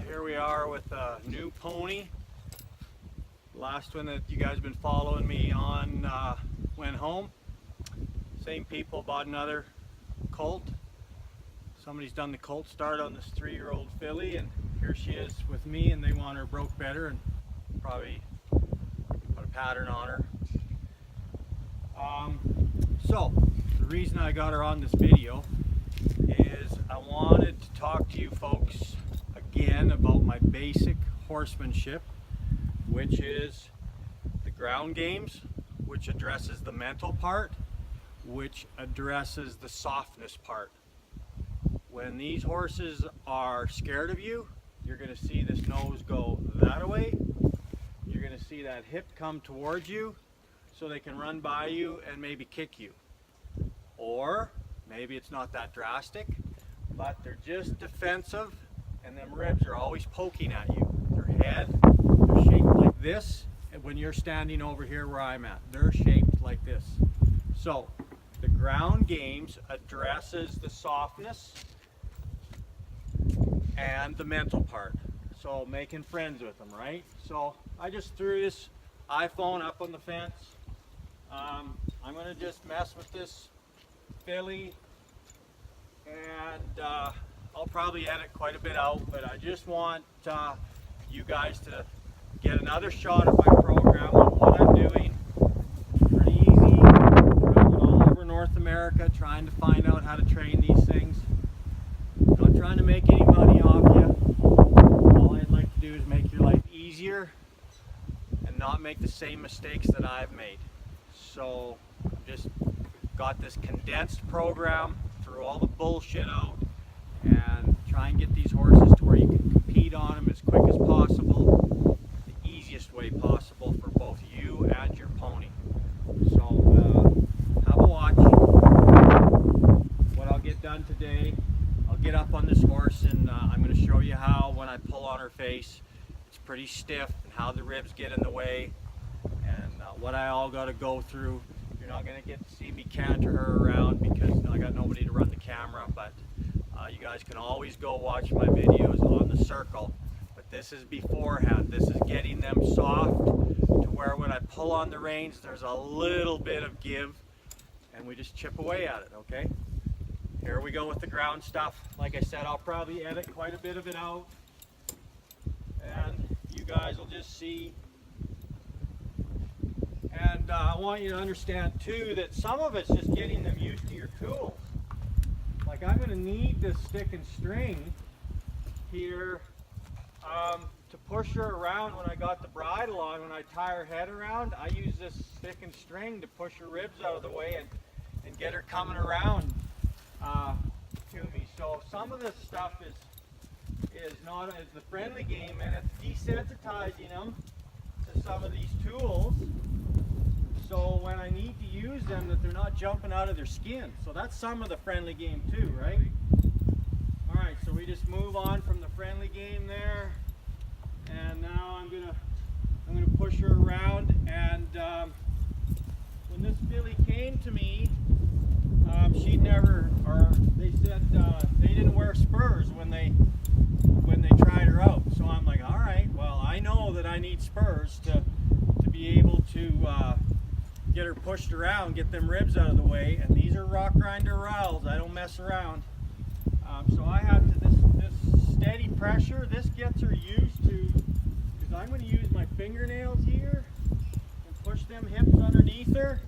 Here we are with a new pony. Last one that you guys have been following me on went home. Same people bought another colt. Somebody's done the colt start on this 3-year-old filly, and here she is with me, and they want her broke better and probably put a pattern on her. So the reason I got her on this video is I wanted to talk to you folks again about my basic horsemanship, which is the ground games, which addresses the mental part, which addresses the softness part. When these horses are scared of you, you're going to see this nose go that way. You're going to see that hip come towards you so they can run by you and maybe kick you. Or maybe it's not that drastic, but they're just defensive, and them ribs are always poking at you. Their head, they're shaped like this, and when you're standing over here where I'm at, they're shaped like this. So the ground games addresses the softness and the mental part. So making friends with them, right? So I just threw this iPhone up on the fence. I'm going to just mess with this filly, and I'll probably edit quite a bit out, but I just want you guys to get another shot at my program on what I'm doing. Pretty easy. Traveling all over North America trying to find out how to train these things. Not trying to make any money off you. All I'd like to do is make your life easier and not make the same mistakes that I've made. So I've just got this condensed program, throw all the bullshit out, and try and get these horses to where you can compete on them as quick as possible, the easiest way possible for both you and your pony. So have a watch. What I'll get done today, I'll get up on this horse, and I'm going to show you how when I pull on her face, it's pretty stiff, and how the ribs get in the way, and what I all got to go through. You're not going to get to see me canter her around because I got nobody to run the camera, but you guys can always go watch my videos on the circle. But this is beforehand. This is getting them soft to where when I pull on the reins, there's a little bit of give, and we just chip away at it, okay? Here we go with the ground stuff. Like I said, I'll probably edit quite a bit of it out, and you guys will just see. And I want you to understand too that some of it's just getting them used to your tools. Like I'm going to need this stick and string here to push her around when I got the bridle on. When I tie her head around, I use this stick and string to push her ribs out of the way and get her coming around to me. So some of this stuff is not as the friendly game, and it's desensitizing them to some of these tools. So when I need to use them, that they're not jumping out of their skin. So that's some of the friendly game too, right? All right, so we just move on from the friendly game there, and now I'm gonna push her around. And when this filly came to me, they said they didn't wear spurs when they tried her out. So I'm like, all right, well I know that I need spurs to be able to get her pushed around, get them ribs out of the way, and these are rock grinder rowels. I don't mess around. So I have to, this steady pressure, this gets her used to, because I'm going to use my fingernails here and push them hips underneath her.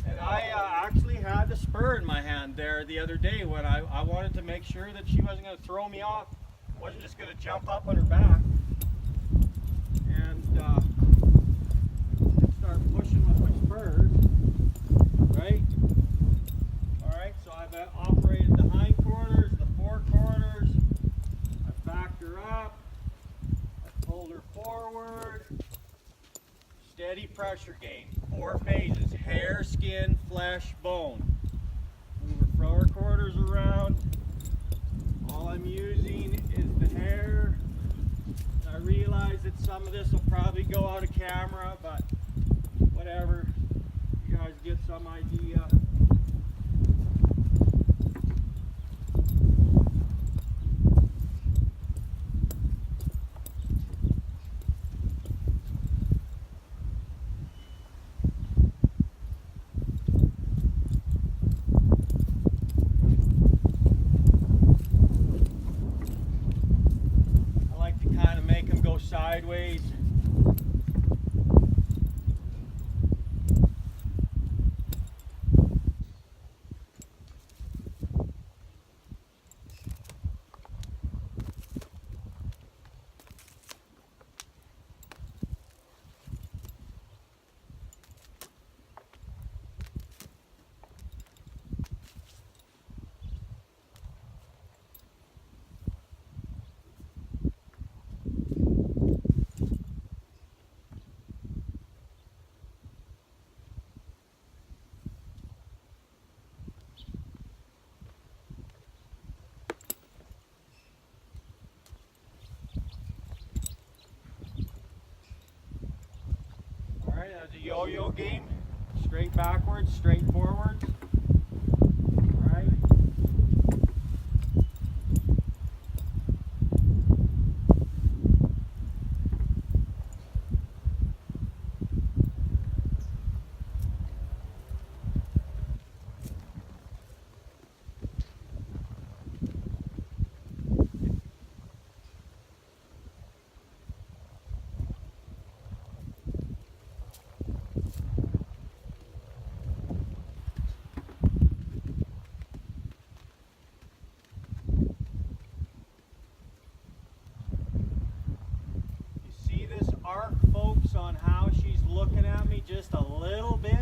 And I actually had the spur in my hand there the other day when I wanted to make sure that she wasn't going to throw me off, wasn't just going to jump up on her back. And start pushing with my spurs, right? Alright, so I've operated the hind quarters, the fore quarters, I've backed her up, I've pulled her forward. Steady pressure game, 4 phases: hair, skin, flesh, bone. Move her fore quarters around. All I'm using is the hair. I realize that some of this will probably go out of camera, but whatever, you guys get some idea. sideways. Alright, that's a yo-yo game. Straight backwards, straight forwards. Alright. Arc, folks, on how she's looking at me just a little bit.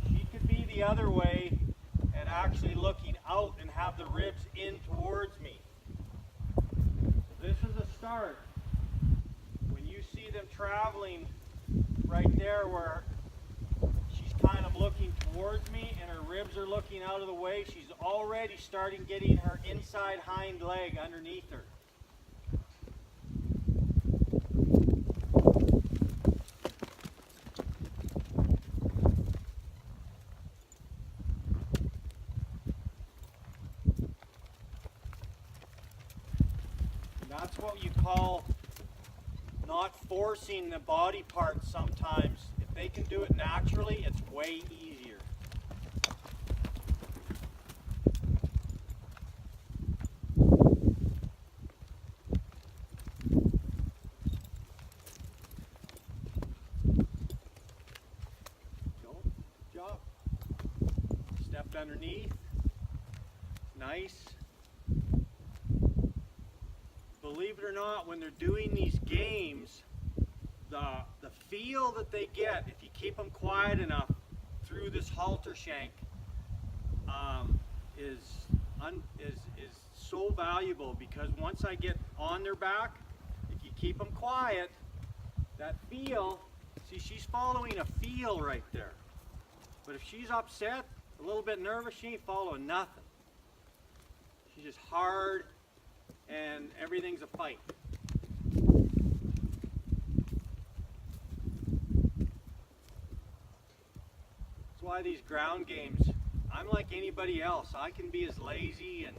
She could be the other way and actually looking out and have the ribs in towards me. This is a start. When you see them traveling right there where she's kind of looking towards me and her ribs are looking out of the way, she's already starting getting her inside hind leg underneath her. That's what you call not forcing the body parts sometimes. If they can do it naturally, it's way easier. Go, jump. Stepped underneath. Nice. Believe it or not, when they're doing these games, the feel that they get, if you keep them quiet enough through this halter shank, is so valuable, because once I get on their back, if you keep them quiet, that feel, see, she's following a feel right there. But if she's upset, a little bit nervous, she ain't following nothing. She's just hard, and everything's a fight. That's why these ground games, I'm like anybody else. I can be as lazy and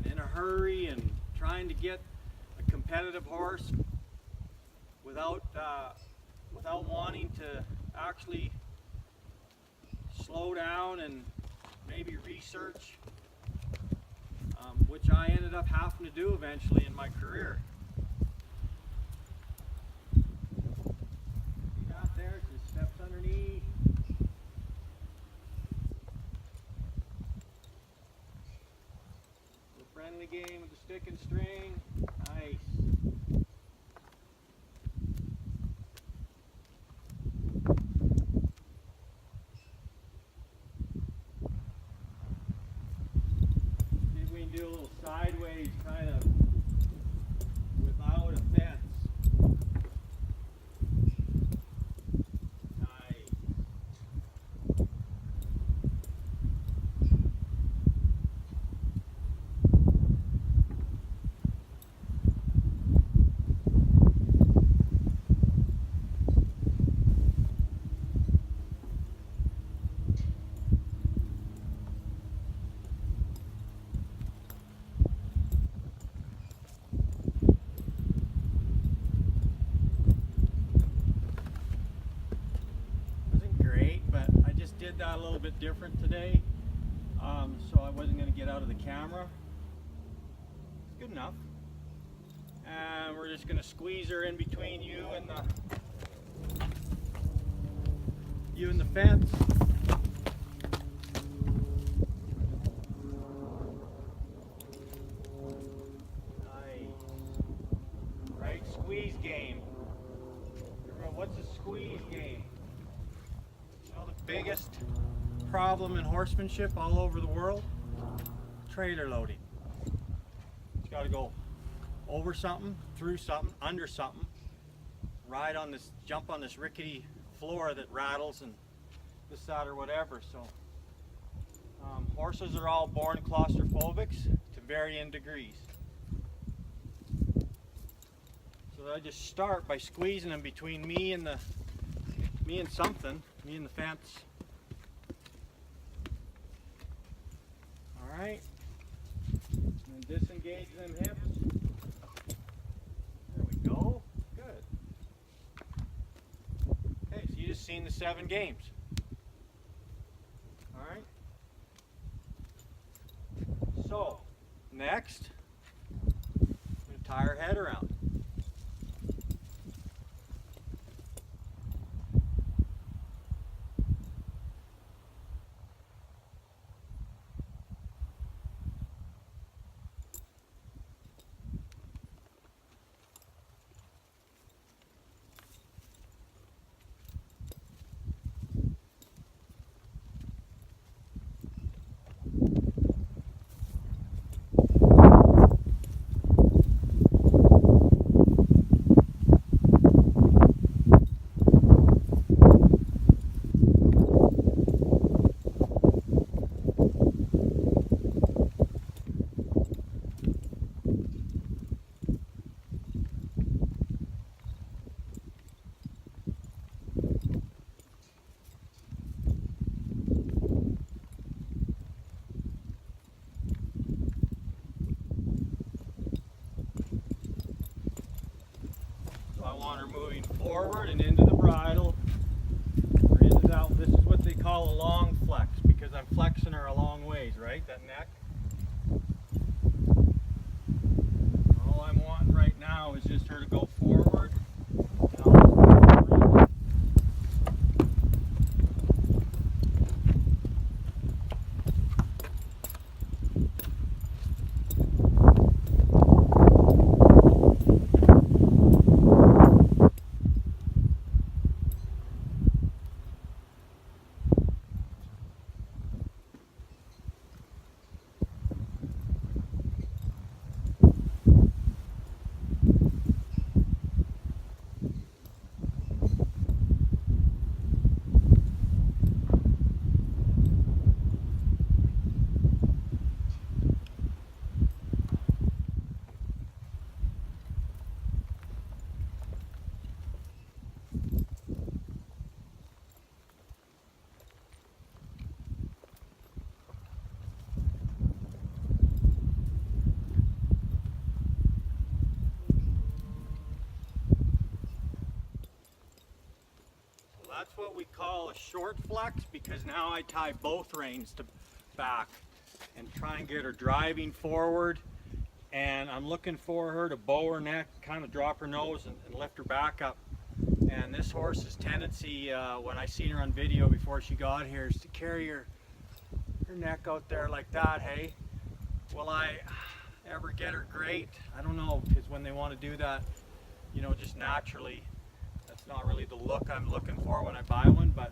in a hurry and trying to get a competitive horse without wanting to actually slow down and maybe research. Which I ended up having to do eventually in my career. You got there, just steps underneath. The friendly game with the stick and string. Nice. Do a little sideways kind of without a fence. Nice. Did that a little bit different today, so I wasn't going to get out of the camera. It's good enough. And we're just going to squeeze her in between you and the fence. Right, squeeze game. What's a squeeze game? You know the biggest problem in horsemanship all over the world? Trailer loading. It's got to go over something, through something, under something, ride on this, jump on this rickety floor that rattles and this, that, or whatever. So horses are all born claustrophobics to varying degrees. So I just start by squeezing them between me and the fence. All right, and disengage them hips. There we go. Good. Okay, so you just seen the 7 games. All right. So next, I'm going to tie her head around. Moving forward and into the bridle, or into that. This is what they call a long flex, because I'm flexing her a long ways, right? That neck. All I'm wanting right now is just her to go forward. That's what we call a short flex, because now I tie both reins to back and try and get her driving forward, and I'm looking for her to bow her neck, kind of drop her nose and lift her back up. And this horse's tendency, when I seen her on video before she got here, is to carry her neck out there like that. Hey, will I ever get her great? I don't know, because when they want to do that, you know, just naturally, that's not really the look I'm looking for when I buy one, but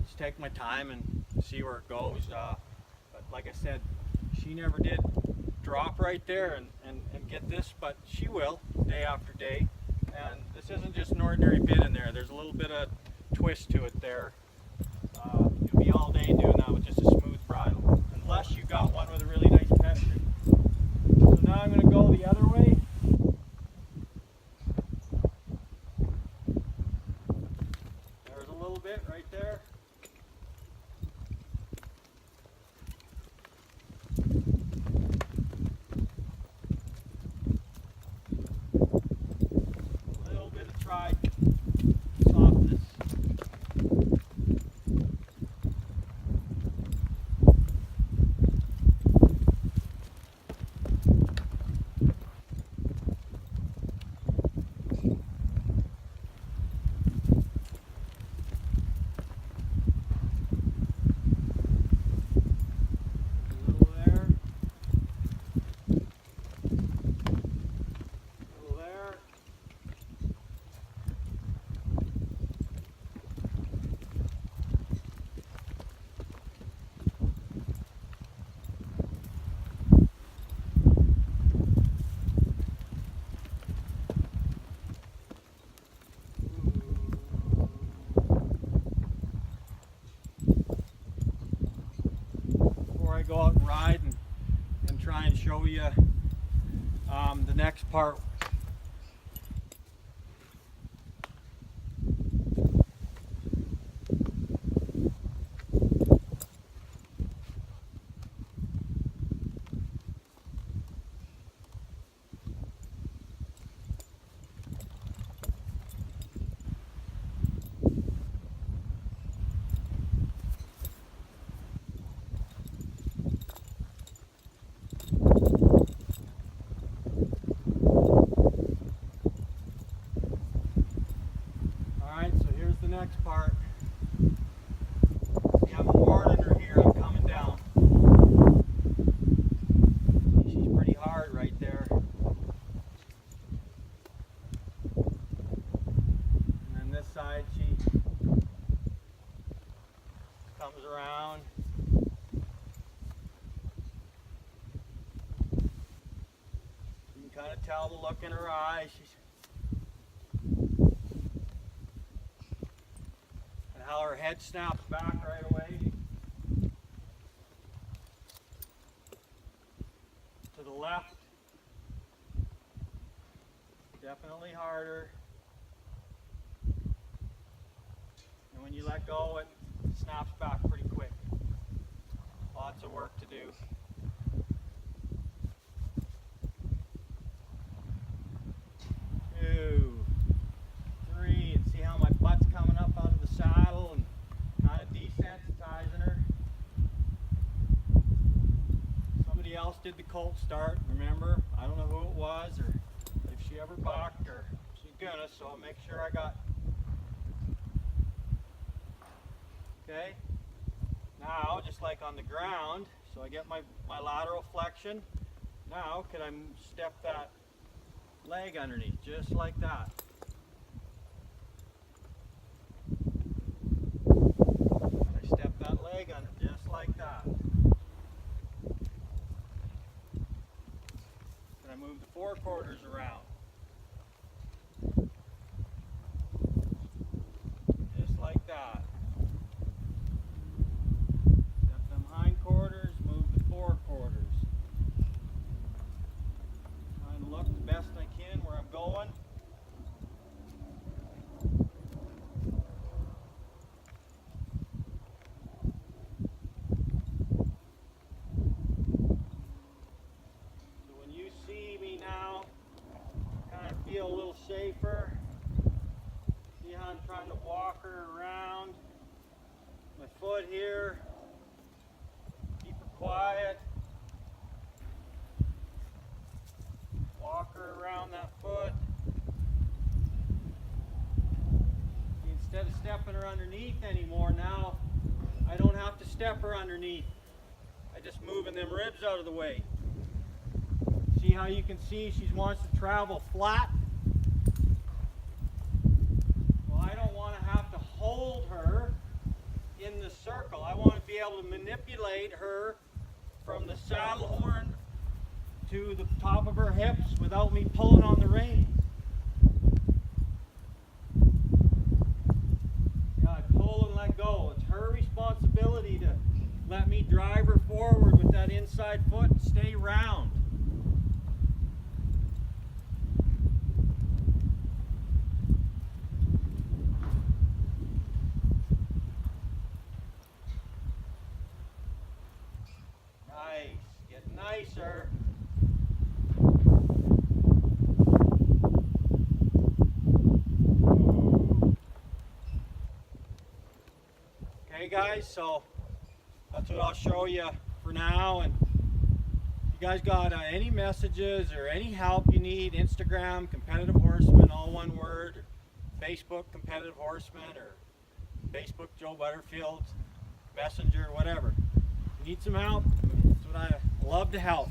just take my time and see where it goes. But like I said, she never did drop right there and get this, but she will day after day. And this isn't just an ordinary bit in there. There's a little bit of twist to it there. You'll be all day doing that with just a smooth bridle, unless you got one with a really nice pedigree. So now I'm going to go the other way. There's a little bit right there. A little bit of tried softness. the next part. Alright, so here's the next part. See, I'm warning her here, I'm coming down. See, she's pretty hard right there. And then this side, she comes around. You can kind of tell the look in her eyes. How her head snaps back right away to the left. Definitely harder. And when you let go, it snaps back pretty quick. Lots of work to do. Two, three, and see how my butt's coming up out of the saddle and kind of desensitizing her. Somebody else did the colt start, remember? I don't know who it was or if she ever bucked or she's gonna, so I'll make sure I got. Okay, now just like on the ground, so I get my lateral flexion. Now can I step that leg underneath, just like that. I step that leg under, just like that. Then I move the forequarters around. Just like that. Step them hindquarters, move the forequarters. Trying to look the best I can where I'm going. So when you see me now, kind of feel a little safer. See how I'm trying to walk her around. My foot here. Keep her quiet. Walk her around that foot. Instead of stepping her underneath anymore, now I don't have to step her underneath. I just moving them ribs out of the way. See how you can see she wants to travel flat? Well, I don't want to have to hold her in the circle. I want to be able to manipulate her from the saddle horn to the top of her hips without me pulling on the reins. Yeah, I pull and let go. It's her responsibility to let me drive her forward with that inside foot and stay round. Nice. Get nicer. Okay guys, so that's what I'll show you for now, and if you guys got any messages or any help you need, Instagram Competitive Horseman, all one word, or Facebook Competitive Horseman, or Facebook Joe Butterfield, Messenger, whatever. If you need some help, that's what I love to help.